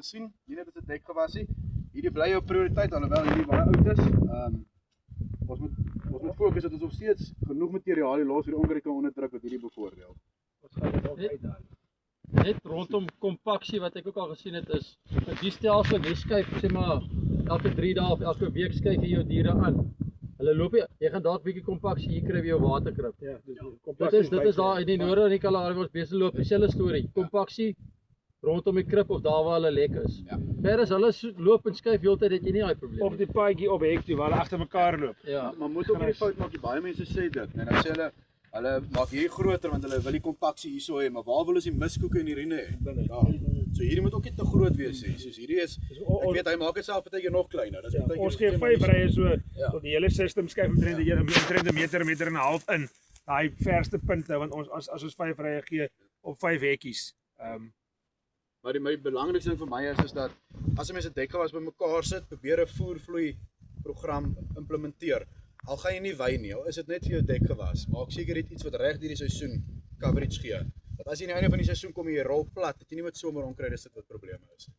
te sien, nie net as 'n dekgewas nie. Hierdie bly jou prioriteit alhoewel hierdie baie oud is. Ons moet fokus dat ons nog steeds genoeg materiaal hier los vir die onkruid kan onderdruk wat hierdie bevoordeel. Ons gaan dit ook uithaal. Net rondom kompaksie wat ek ook al gesien het is, dat die stelsel, jy skuif sê maar elke 3 dae of elke week skuif jy jou diere aan. Hulle loop jy gaan dalk bietjie kompaksie hier kry by jou waterkrib. Ja, dus Dit is daar in die noorde in die Kalahari waar ons besig loop, dieselfde storie. Kompaksie rondom die krib of daar waar hulle lek is. Ja. Ver as hulle loop en skuif heeltyd het jy nie daai probleem. op die paadjie op hek toe waar hulle agter mekaar loop. Ja. Maar moet ook nie die fout maak, baie mense sê dit, en dan sê hulle maak hierdie groter want hulle wil die kompaksie hierso hê, maar waar wil ons die miskoeke en die riene hê? Binne. Ja. So hierdie moet ook nie te groot wees nie. Soos hierdie is, ek weet hy maak dit self baie keer nog kleiner. Dis baie keer Ons gee 5 rye so Ja. tot die hele system skuif omtrent 'n meter en 'n half in daai verste punte want ons as ons 5 rye gee op 5 hekkies. Maar my belangrikste ding vir my is dat as 'n mens 'n dekgewas bymekaar sit, probeer 'n voervloei program implementeer. Al gaan jy nie wy nie, al is dit net vir jou dekgewas. Maak seker jy het iets wat reg hierdie seisoen coverage gee. Want as jy aan die einde van die seisoen kom en jy rol plat, het jy nie met somer onkruid is dit wat probleme is.